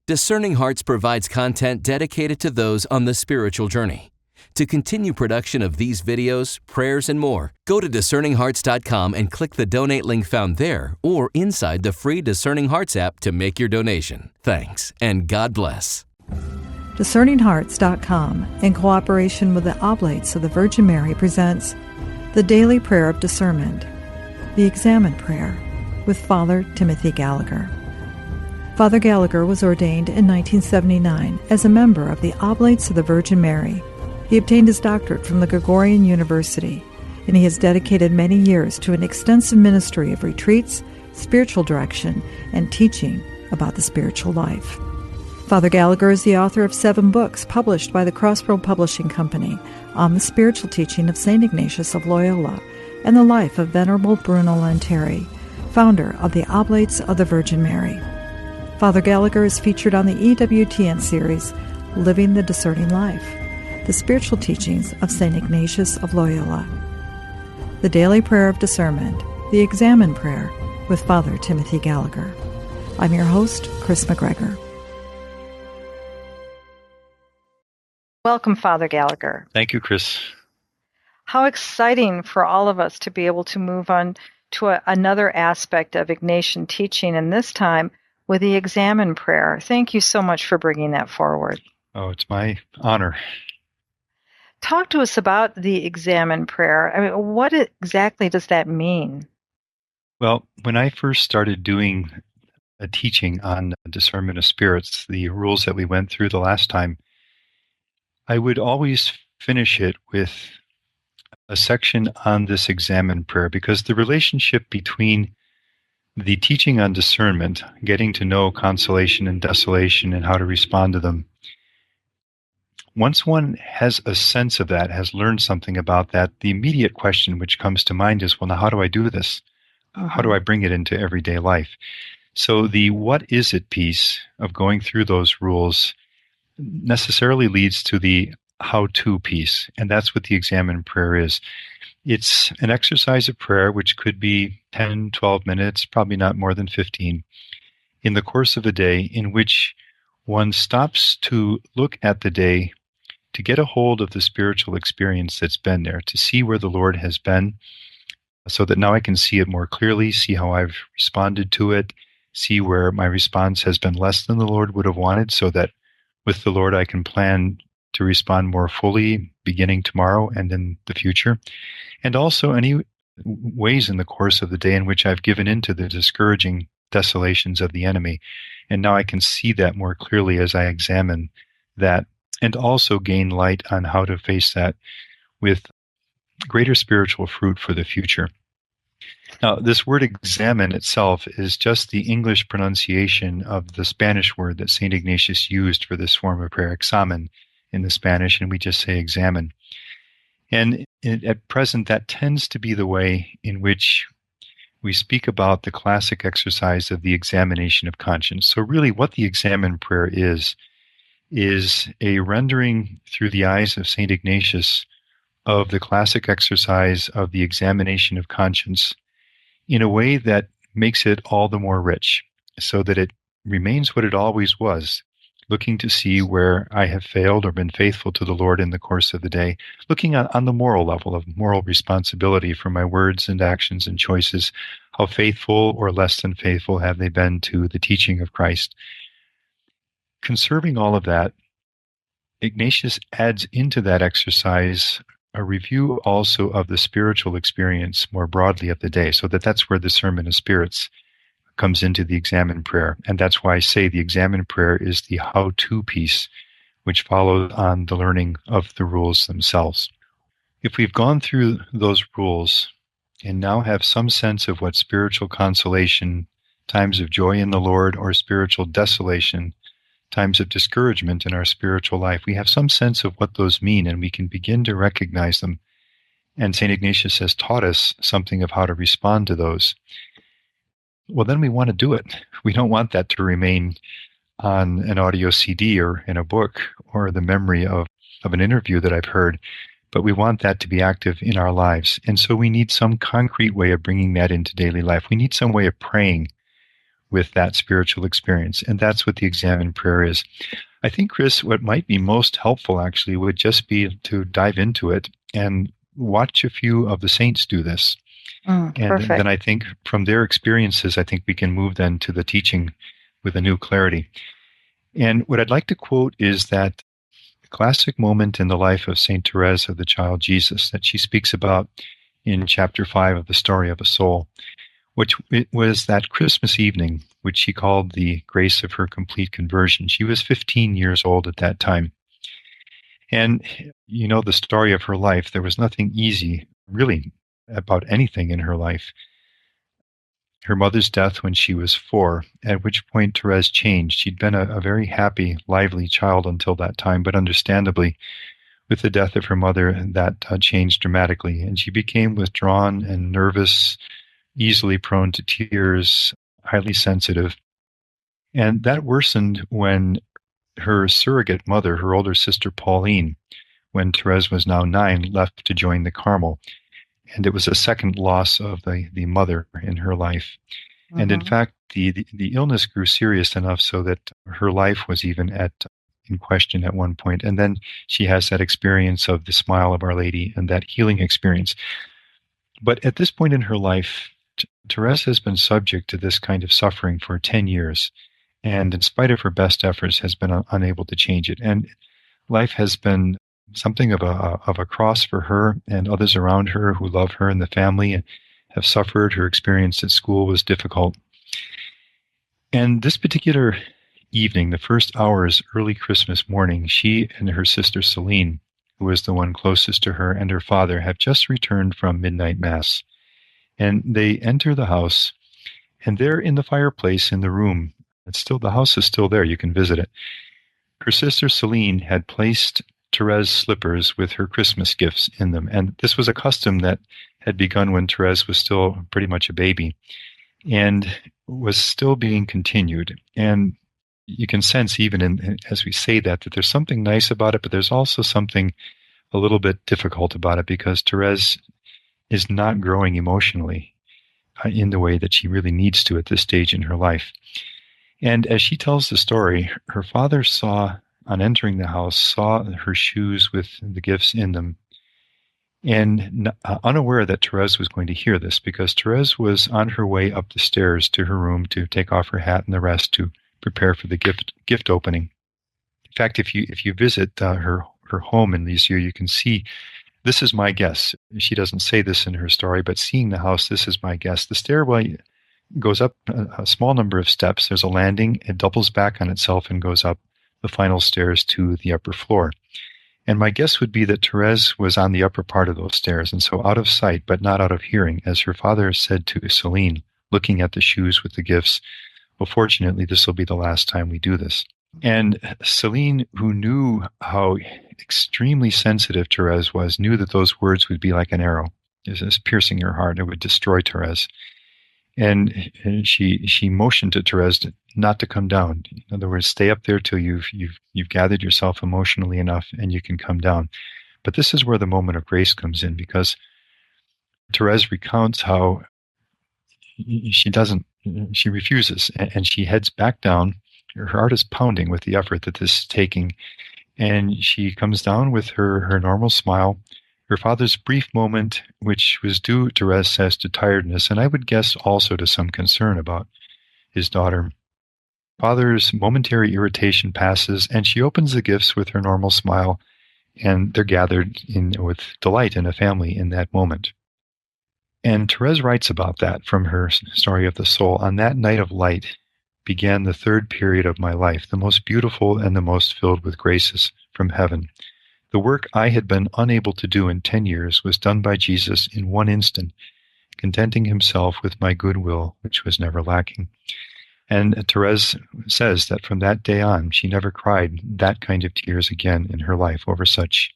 Discerning Hearts provides content dedicated to those on the spiritual journey. To continue production of these videos, prayers, and more, go to discerninghearts.com and click the donate link found there or inside the free Discerning Hearts app to make your donation. Thanks, and God bless. DiscerningHearts.com, in cooperation with the Oblates of the Virgin Mary, presents the Daily Prayer of Discernment, the Examen Prayer, with Father Timothy Gallagher. Father Gallagher was ordained in 1979 as a member of the Oblates of the Virgin Mary. He obtained his doctorate from the Gregorian University, and he has dedicated many years to an extensive ministry of retreats, spiritual direction, and teaching about the spiritual life. Father Gallagher is the author of 7 books published by the Crossroad Publishing Company on the spiritual teaching of St. Ignatius of Loyola and the life of Venerable Bruno Lanteri, founder of the Oblates of the Virgin Mary. Father Gallagher is featured on the EWTN series, Living the Discerning Life, the spiritual teachings of St. Ignatius of Loyola. The Daily Prayer of Discernment, the Examen Prayer, with Father Timothy Gallagher. I'm your host, Kris McGregor. Welcome, Father Gallagher. Thank you, Kris. How exciting for all of us to be able to move on to another aspect of Ignatian teaching, and this time with the Examen Prayer. Thank you so much for bringing that forward. Oh, it's my honor. Talk to us about the Examen Prayer. I mean, what exactly does that mean? Well, when I first started doing a teaching on discernment of spirits, the rules that we went through the last time, I would always finish it with a section on this Examen Prayer, because the relationship between the teaching on discernment, getting to know consolation and desolation and how to respond to them, once one has a sense of that, has learned something about that, the immediate question which comes to mind is, well, now how do I do this? How do I bring it into everyday life? So the what is it piece of going through those rules necessarily leads to the how-to piece, and that's what the Examen Prayer is. It's an exercise of prayer which could be 10, 12 minutes, probably not more than 15, in the course of a day, in which one stops to look at the day, to get a hold of the spiritual experience that's been there, to see where the Lord has been, so that now I can see it more clearly, see how I've responded to it, see where my response has been less than the Lord would have wanted, so that with the Lord I can plan to respond more fully beginning tomorrow and in the future. And also any ways in the course of the day in which I've given into the discouraging desolations of the enemy. And now I can see that more clearly as I examine that, and also gain light on how to face that with greater spiritual fruit for the future. Now, this word examine itself is just the English pronunciation of the Spanish word that St. Ignatius used for this form of prayer, examen, in the Spanish, and we just say examine. And at present, that tends to be the way in which we speak about the classic exercise of the examination of conscience. So really what the Examen Prayer is a rendering through the eyes of St. Ignatius of the classic exercise of the examination of conscience in a way that makes it all the more rich, so that it remains what it always was, looking to see where I have failed or been faithful to the Lord in the course of the day, looking on the moral level of moral responsibility for my words and actions and choices, how faithful or less than faithful have they been to the teaching of Christ. Conserving all of that, Ignatius adds into that exercise a review also of the spiritual experience more broadly of the day, so that's where the Discernment of Spirits comes into the Examen Prayer. And that's why I say the Examen Prayer is the how-to piece, which follows on the learning of the rules themselves. If we've gone through those rules and now have some sense of what spiritual consolation, times of joy in the Lord, or spiritual desolation, times of discouragement in our spiritual life, we have some sense of what those mean, and we can begin to recognize them. And St. Ignatius has taught us something of how to respond to those. Well, then we want to do it. We don't want that to remain on an audio CD or in a book or the memory of an interview that I've heard, but we want that to be active in our lives. And so we need some concrete way of bringing that into daily life. We need some way of praying with that spiritual experience. And that's what the Examen prayer is. I think, Kris, what might be most helpful actually would just be to dive into it and watch a few of the saints do this. And then I think from their experiences, I think we can move then to the teaching with a new clarity. And what I'd like to quote is that classic moment in the life of Saint Therese of the Child Jesus that she speaks about in chapter 5 of the Story of a Soul, which it was that Christmas evening, which she called the grace of her complete conversion. She was 15 years old at that time. And you know the story of her life. There was nothing easy, really, about anything in her life. Her mother's death when she was 4, at which point Therese changed. She'd been a very happy, lively child until that time, but understandably, with the death of her mother, that changed dramatically. And she became withdrawn and nervous, easily prone to tears, highly sensitive. And that worsened when her surrogate mother, her older sister Pauline, when Therese was now 9, left to join the Carmel. And it was a second loss of the mother in her life. Mm-hmm. And in fact, the illness grew serious enough so that her life was even in question at one point. And then she has that experience of the smile of Our Lady and that healing experience. But at this point in her life, Therese has been subject to this kind of suffering for 10 years. And in spite of her best efforts, has been unable to change it. And life has been something of a cross for her and others around her who love her and the family and have suffered. Her experience at school was difficult. And this particular evening, the first hours, early Christmas morning, she and her sister Celine, who was the one closest to her, and her father have just returned from midnight mass. And they enter the house, and there in the fireplace in the room, the house is still there, you can visit it. Her sister Celine had placed Therese slippers with her Christmas gifts in them. And this was a custom that had begun when Therese was still pretty much a baby and was still being continued. And you can sense even as we say that there's something nice about it, but there's also something a little bit difficult about it because Therese is not growing emotionally in the way that she really needs to at this stage in her life. And as she tells the story, her father on entering the house, saw her shoes with the gifts in them, and unaware that Therese was going to hear this, because Therese was on her way up the stairs to her room to take off her hat and the rest to prepare for the gift opening. In fact, if you visit her home in Lisieux, you can see, this is my guess. She doesn't say this in her story, but seeing the house, this is my guess. The stairway goes up a small number of steps. There's a landing. It doubles back on itself and goes up the final stairs to the upper floor. And my guess would be that Therese was on the upper part of those stairs, and so out of sight, but not out of hearing, as her father said to Celine, looking at the shoes with the gifts, well, fortunately, this will be the last time we do this. And Celine, who knew how extremely sensitive Therese was, knew that those words would be like an arrow, just piercing her heart. It would destroy Therese. And she motioned to Therese not to come down. In other words, stay up there till you've gathered yourself emotionally enough and you can come down. But this is where the moment of grace comes in, because Therese recounts how she refuses, and she heads back down. Her heart is pounding with the effort that this is taking. And she comes down with her normal smile. Her father's brief moment, which was due, Therese says, to tiredness, and I would guess also to some concern about his daughter. Father's momentary irritation passes, and she opens the gifts with her normal smile, and they're gathered with delight in a family in that moment. And Therese writes about that from her Story of the Soul. On that night of light began the third period of my life, the most beautiful and the most filled with graces from heaven. The work I had been unable to do in 10 years was done by Jesus in one instant, contenting himself with my goodwill, which was never lacking. And Therese says that from that day on, she never cried that kind of tears again in her life over such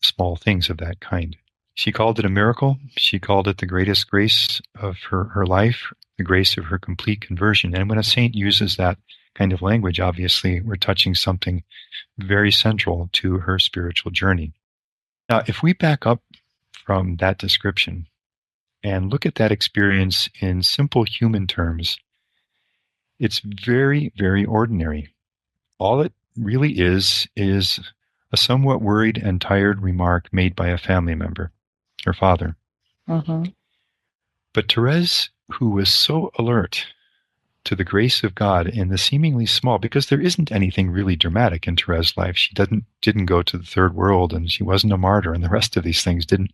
small things of that kind. She called it a miracle. She called it the greatest grace of her life, the grace of her complete conversion. And when a saint uses that kind of language, obviously, we're touching something very central to her spiritual journey. Now, if we back up from that description and look at that experience in simple human terms, It's very, very ordinary. All it really is a somewhat worried and tired remark made by a family member, her father. Mhm. But Therese, who was so alert to the grace of God in the seemingly small, because there isn't anything really dramatic in Therese's life. She didn't go to the third world, and she wasn't a martyr, and the rest of these things didn't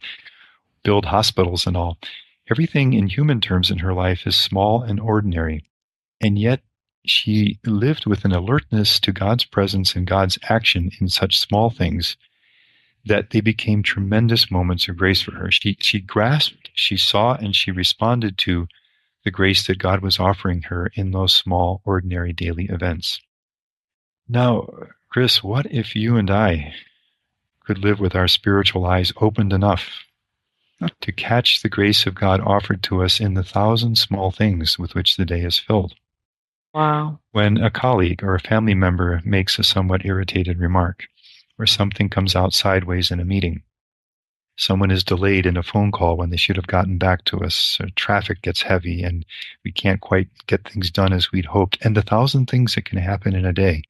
build hospitals and all. Everything in human terms in her life is small and ordinary. And yet she lived with an alertness to God's presence and God's action in such small things that they became tremendous moments of grace for her. She grasped, she saw, and she responded to the grace that God was offering her in those small, ordinary daily events. Now, Kris, what if you and I could live with our spiritual eyes opened enough to catch the grace of God offered to us in the thousand small things with which the day is filled? Wow. When a colleague or a family member makes a somewhat irritated remark, or something comes out sideways in a meeting, someone is delayed in a phone call when they should have gotten back to us, or traffic gets heavy and we can't quite get things done as we'd hoped, and the thousand things that can happen in a day.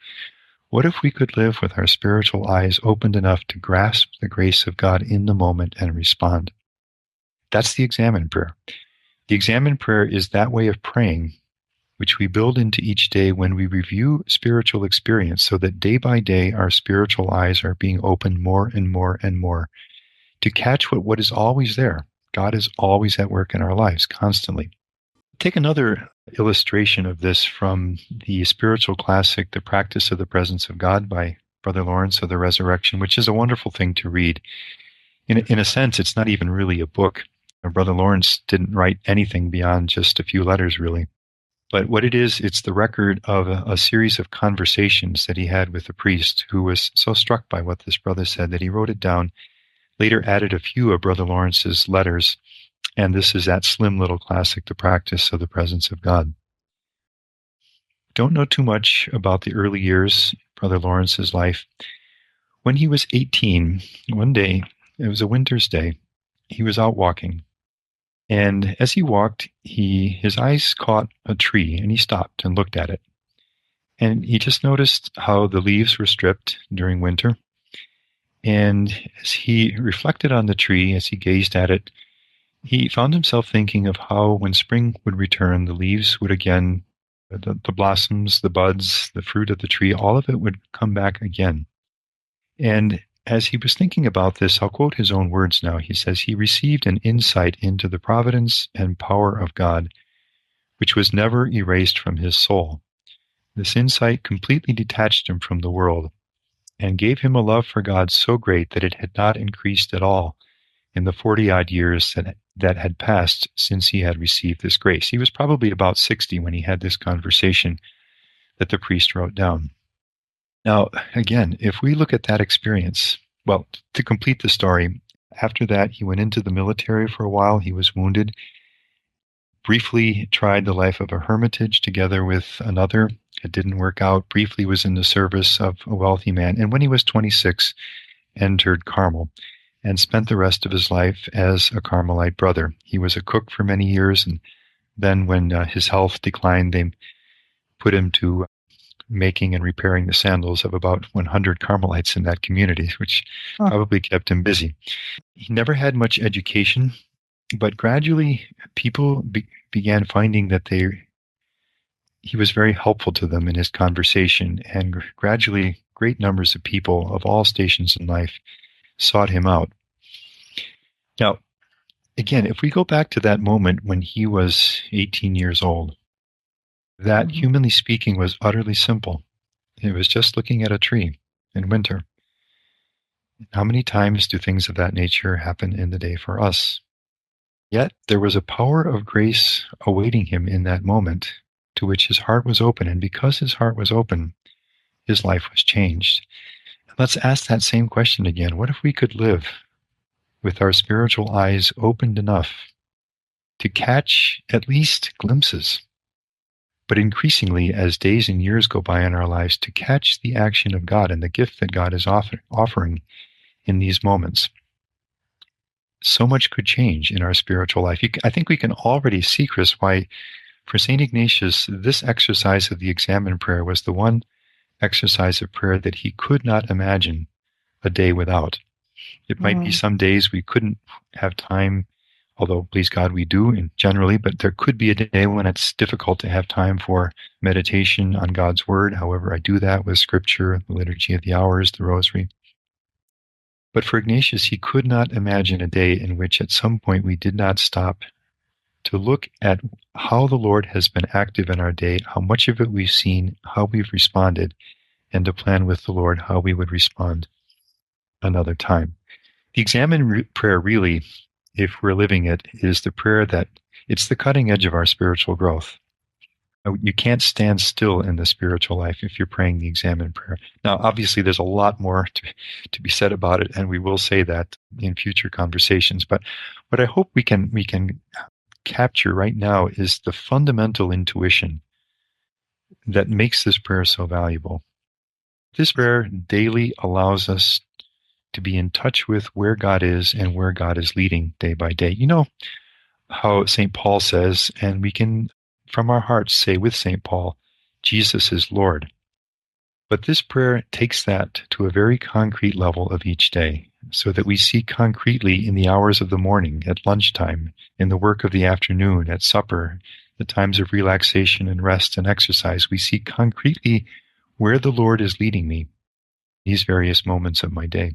What if we could live with our spiritual eyes opened enough to grasp the grace of God in the moment and respond? That's the Examen prayer. The Examen prayer is that way of praying which we build into each day when we review spiritual experience, so that day by day our spiritual eyes are being opened more and more and more to catch what is always there. God is always at work in our lives, constantly. Take another illustration of this from the spiritual classic, The Practice of the Presence of God by Brother Lawrence of the Resurrection, which is a wonderful thing to read. In a sense, it's not even really a book. Brother Lawrence didn't write anything beyond just a few letters, really. But what it is, it's the record of a series of conversations that he had with a priest who was so struck by what this brother said that he wrote it down, later added a few of Brother Lawrence's letters, and this is that slim little classic, The Practice of the Presence of God. Don't know too much about the early years of Brother Lawrence's life. When he was 18, one day, it was a winter's day, he was out walking. And as he walked, his eyes caught a tree, and he stopped and looked at it. And he just noticed how the leaves were stripped during winter. And as he reflected on the tree, as he gazed at it, he found himself thinking of how when spring would return, the leaves would again, the blossoms, the buds, the fruit of the tree, all of it would come back again. And as he was thinking about this, I'll quote his own words now. He says, he received an insight into the providence and power of God, which was never erased from his soul. This insight completely detached him from the world and gave him a love for God so great that it had not increased at all in the 40-odd years that had passed since he had received this grace. He was probably about 60 when he had this conversation that the priest wrote down. Now, again, if we look at that experience, well, to complete the story, after that, he went into the military for a while. He was wounded, briefly tried the life of a hermitage together with another. It didn't work out. Briefly was in the service of a wealthy man. And when he was 26, entered Carmel and spent the rest of his life as a Carmelite brother. He was a cook for many years, and then when his health declined, they put him to making and repairing the sandals of about 100 Carmelites in that community, which probably kept him busy. He never had much education, but gradually people began finding that he was very helpful to them in his conversation, and gradually great numbers of people of all stations in life sought him out. Now, again, if we go back to that moment when he was 18 years old, that, humanly speaking, was utterly simple. It was just looking at a tree in winter. How many times do things of that nature happen in the day for us? Yet there was a power of grace awaiting him in that moment, to which his heart was open, and because his heart was open, his life was changed. Let's ask that same question again. What if we could live with our spiritual eyes opened enough to catch at least glimpses, but increasingly, as days and years go by in our lives, to catch the action of God and the gift that God is offering in these moments? So much could change in our spiritual life. I think we can already see, Kris, why For St. Ignatius, this exercise of the Examen prayer was the one exercise of prayer that he could not imagine a day without. It might be some days we couldn't have time, although, please God, we do and generally, but there could be a day when it's difficult to have time for meditation on God's Word. However, I do that with Scripture, the Liturgy of the Hours, the Rosary. But for Ignatius, he could not imagine a day in which at some point we did not stop to look at how the Lord has been active in our day, how much of it we've seen, how we've responded, and to plan with the Lord how we would respond another time. The Examen prayer really, if we're living it, is the prayer that it's the cutting edge of our spiritual growth. You can't stand still in the spiritual life if you're praying the Examen prayer. Now, obviously, there's a lot more to be said about it, and we will say that in future conversations. But what I hope we can capture right now is the fundamental intuition that makes this prayer so valuable. This prayer daily allows us to be in touch with where God is and where God is leading day by day. You know how St. Paul says, and we can from our hearts say with St. Paul, Jesus is Lord. But this prayer takes that to a very concrete level of each day, so that we see concretely in the hours of the morning, at lunchtime, in the work of the afternoon, at supper, the times of relaxation and rest and exercise. We see concretely where the Lord is leading me these various moments of my day.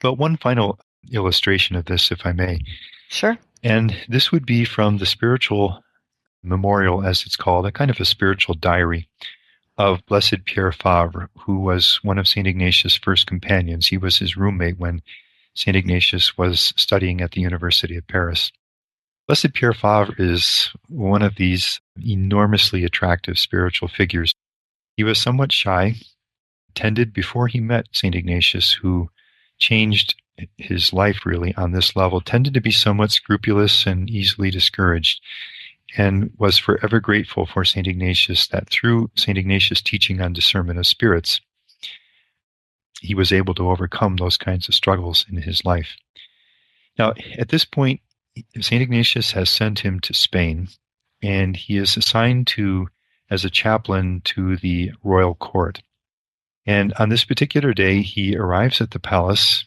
But one final illustration of this, if I may. Sure. And this would be from the spiritual memorial, as it's called, a kind of a spiritual diary of Blessed Pierre Favre, who was one of St. Ignatius' first companions. He was his roommate when St. Ignatius was studying at the University of Paris. Blessed Pierre Favre is one of these enormously attractive spiritual figures. He was somewhat shy, tended before he met St. Ignatius, who changed his life really on this level, tended to be somewhat scrupulous and easily discouraged, and was forever grateful for St. Ignatius that through St. Ignatius' teaching on discernment of spirits, he was able to overcome those kinds of struggles in his life. Now, at this point, St. Ignatius has sent him to Spain, and he is assigned as a chaplain to the royal court. And on this particular day, he arrives at the palace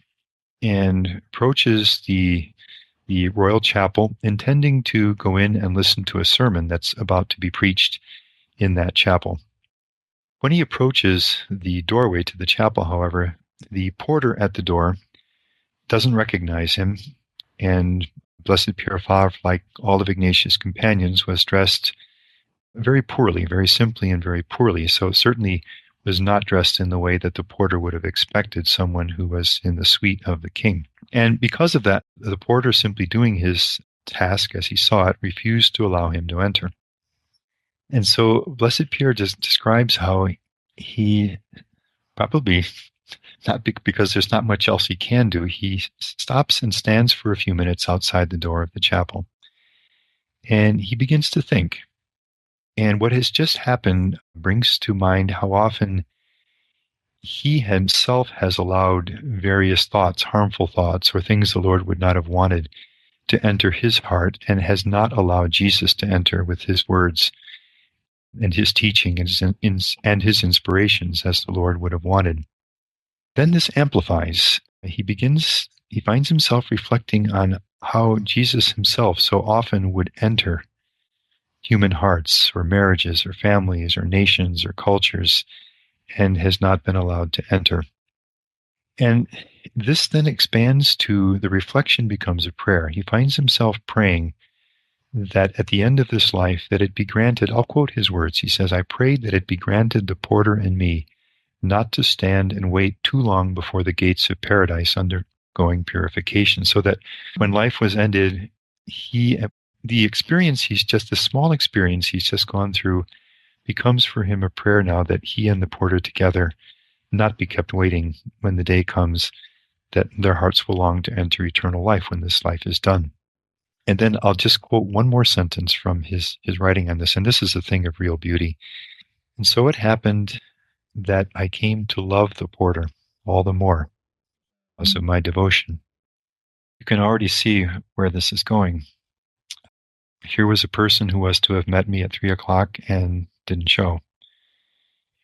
and approaches the royal chapel, intending to go in and listen to a sermon that's about to be preached in that chapel. When he approaches the doorway to the chapel, however, the porter at the door doesn't recognize him, and Blessed Pierre Favre, like all of Ignatius' companions, was dressed very poorly, very simply and very poorly, so certainly was not dressed in the way that the porter would have expected someone who was in the suite of the king. And because of that, the porter, simply doing his task as he saw it, refused to allow him to enter. And so Blessed Pierre just describes how he, probably not because there's not much else he can do, he stops and stands for a few minutes outside the door of the chapel. And he begins to think. And what has just happened brings to mind how often he himself has allowed various thoughts, harmful thoughts, or things the Lord would not have wanted to enter his heart, and has not allowed Jesus to enter with his words and his teaching and his inspirations as the Lord would have wanted. Then this amplifies. He finds himself reflecting on how Jesus himself so often would enter human hearts, or marriages, or families, or nations, or cultures, and has not been allowed to enter. And this then expands to the reflection becomes a prayer. He finds himself praying that at the end of this life, that it be granted, I'll quote his words. He says, "I prayed that it be granted the porter and me not to stand and wait too long before the gates of paradise undergoing purification," so that when life was ended, the small experience he's just gone through becomes for him a prayer now that he and the porter together not be kept waiting when the day comes, that their hearts will long to enter eternal life when this life is done. And then I'll just quote one more sentence from his writing on this, and this is a thing of real beauty. "And so it happened that I came to love the porter all the more because of my devotion." You can already see where this is going. Here was a person who was to have met me at 3:00 and didn't show.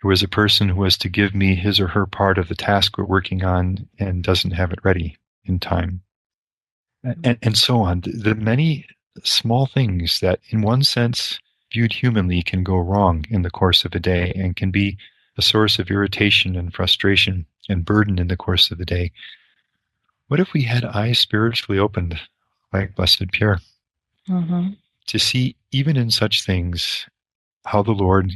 Here was a person who was to give me his or her part of the task we're working on and doesn't have it ready in time. And so on. The many small things that, in one sense, viewed humanly, can go wrong in the course of a day and can be a source of irritation and frustration and burden in the course of the day. What if we had eyes spiritually opened, like Blessed Pierre, to see, even in such things, how the Lord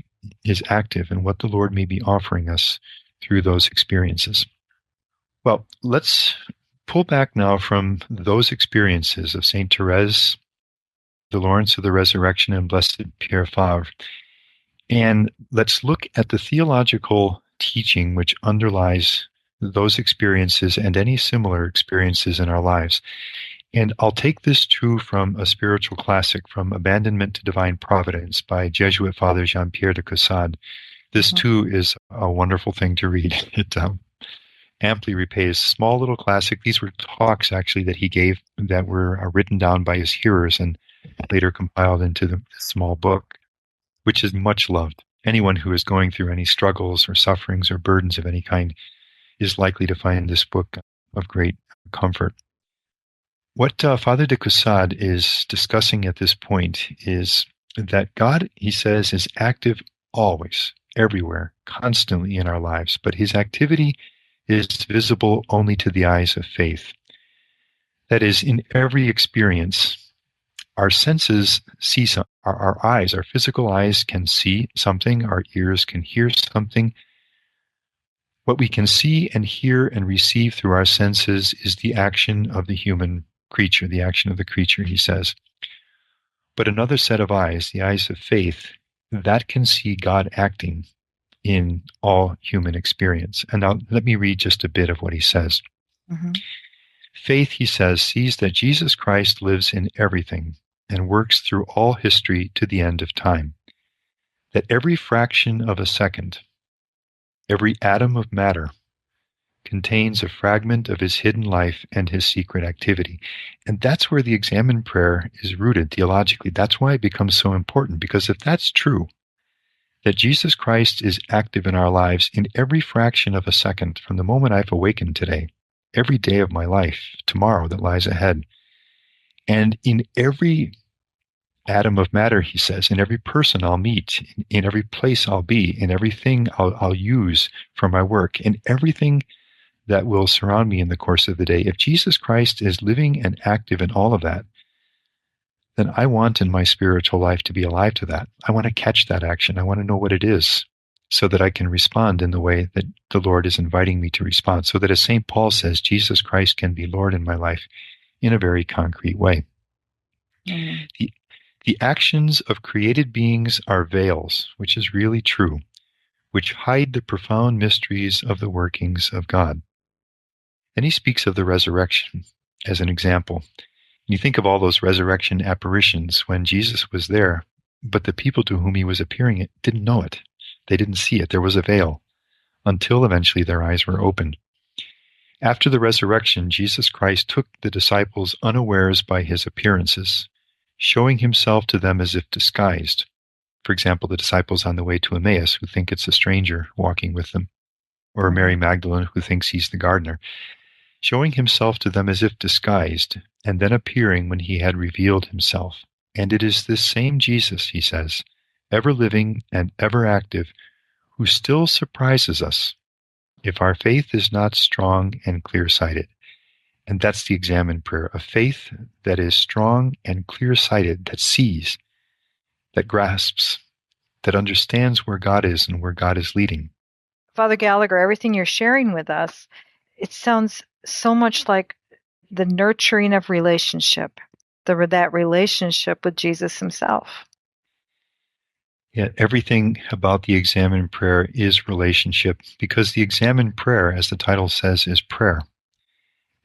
is active and what the Lord may be offering us through those experiences? Well, let's pull back now from those experiences of Saint Therese, the Lawrence of the Resurrection, and Blessed Pierre Favre, and let's look at the theological teaching which underlies those experiences and any similar experiences in our lives. And I'll take this too from a spiritual classic, From Abandonment to Divine Providence by Jesuit Father Jean-Pierre de Caussade. This too is a wonderful thing to read. It amply repays. Small little classic. These were talks actually that he gave that were written down by his hearers and later compiled into the small book, which is much loved. Anyone who is going through any struggles or sufferings or burdens of any kind is likely to find this book of great comfort. What Father de Caussade is discussing at this point is that God, he says, is active always, everywhere, constantly in our lives, but his activity is visible only to the eyes of faith. That is, in every experience, our senses see something. Our eyes, our physical eyes can see something, our ears can hear something. What we can see and hear and receive through our senses is the action of the human creature, the action of the creature, he says. But another set of eyes, the eyes of faith, that can see God acting in all human experience. And now let me read just a bit of what he says. Faith, he says, sees that Jesus Christ lives in everything and works through all history to the end of time. That every fraction of a second, every atom of matter, contains a fragment of his hidden life and his secret activity. And that's where the Examen prayer is rooted theologically. That's why it becomes so important, because if that's true, that Jesus Christ is active in our lives in every fraction of a second, from the moment I've awakened today, every day of my life, tomorrow that lies ahead, and in every atom of matter, he says, in every person I'll meet, in every place I'll be, in everything I'll use for my work, in everything that will surround me in the course of the day. If Jesus Christ is living and active in all of that, then I want in my spiritual life to be alive to that. I want to catch that action. I want to know what it is so that I can respond in the way that the Lord is inviting me to respond, so that, as St. Paul says, Jesus Christ can be Lord in my life in a very concrete way. The actions of created beings are veils, which is really true, which hide the profound mysteries of the workings of God. Then he speaks of the resurrection as an example. You think of all those resurrection apparitions when Jesus was there, but the people to whom he was appearing didn't know it. They didn't see it. There was a veil until eventually their eyes were opened. After the resurrection, Jesus Christ took the disciples unawares by his appearances, showing himself to them as if disguised. For example, the disciples on the way to Emmaus who think it's a stranger walking with them, or Mary Magdalene who thinks he's the gardener. Showing himself to them as if disguised, and then appearing when he had revealed himself. And it is this same Jesus, he says, ever living and ever active, who still surprises us if our faith is not strong and clear-sighted. And that's the Examen prayer, a faith that is strong and clear-sighted, that sees, that grasps, that understands where God is and where God is leading. Father Gallagher, everything you're sharing with us, it sounds so much like the nurturing of relationship, that relationship with Jesus himself. Yeah, everything about the Examen prayer is relationship, because the Examen prayer, as the title says, is prayer.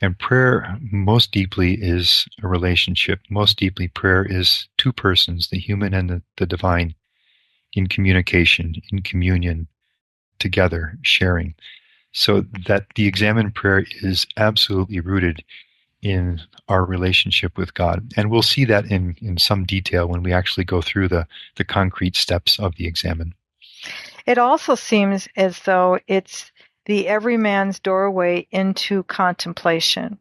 And prayer most deeply is a relationship. Most deeply, prayer is two persons, the human and the divine, in communication, in communion, together, sharing. So that the Examen prayer is absolutely rooted in our relationship with God. And we'll see that in some detail when we actually go through the concrete steps of the Examen. It also seems as though it's the everyman's doorway into contemplation.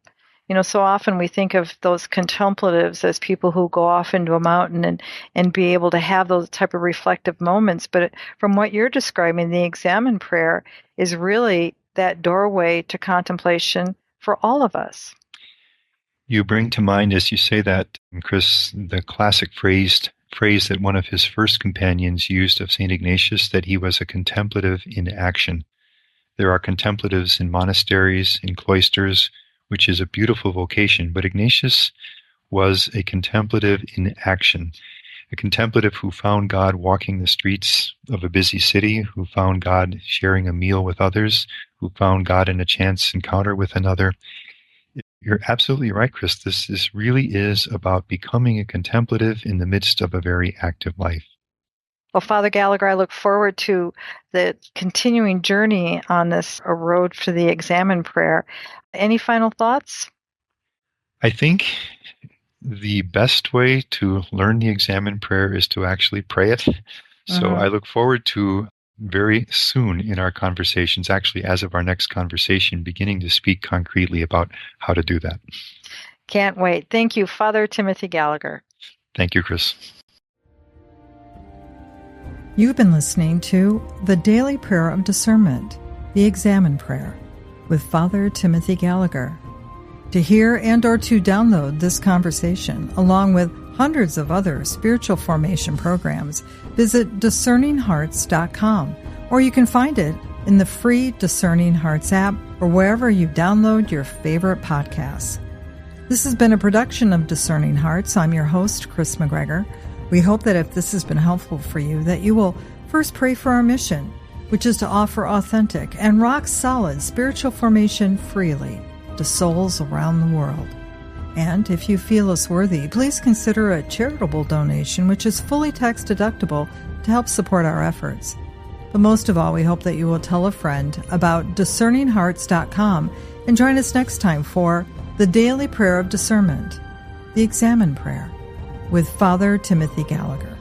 So often we think of those contemplatives as people who go off into a mountain and be able to have those type of reflective moments. But from what you're describing, the Examen prayer is really that doorway to contemplation for all of us. You bring to mind, as you say that, Kris, the classic phrase that one of his first companions used of St. Ignatius, that he was a contemplative in action. There are contemplatives in monasteries, in cloisters, which is a beautiful vocation, but Ignatius was a contemplative in action, a contemplative who found God walking the streets of a busy city, who found God sharing a meal with others, who found God in a chance encounter with another. You're absolutely right, Kris. This really is about becoming a contemplative in the midst of a very active life. Well, Father Gallagher, I look forward to the continuing journey on this road for the Examen prayer. Any final thoughts? I think the best way to learn the Examen prayer is to actually pray it. So I look forward to very soon in our conversations, actually as of our next conversation, beginning to speak concretely about how to do that. Can't wait. Thank you, Father Timothy Gallagher. Thank you, Kris. You've been listening to The Daily Prayer of Discernment, the Examen Prayer, with Father Timothy Gallagher. To hear and or to download this conversation, along with hundreds of other spiritual formation programs, visit discerninghearts.com, or you can find it in the free Discerning Hearts app or wherever you download your favorite podcasts. This has been a production of Discerning Hearts. I'm your host, Kris McGregor. We hope that if this has been helpful for you, that you will first pray for our mission, which is to offer authentic and rock-solid spiritual formation freely to souls around the world. And if you feel us worthy, please consider a charitable donation, which is fully tax deductible, to help support our efforts. But most of all, we hope that you will tell a friend about discerninghearts.com and join us next time for The Daily Prayer of Discernment, the Examen Prayer, with Father Timothy Gallagher.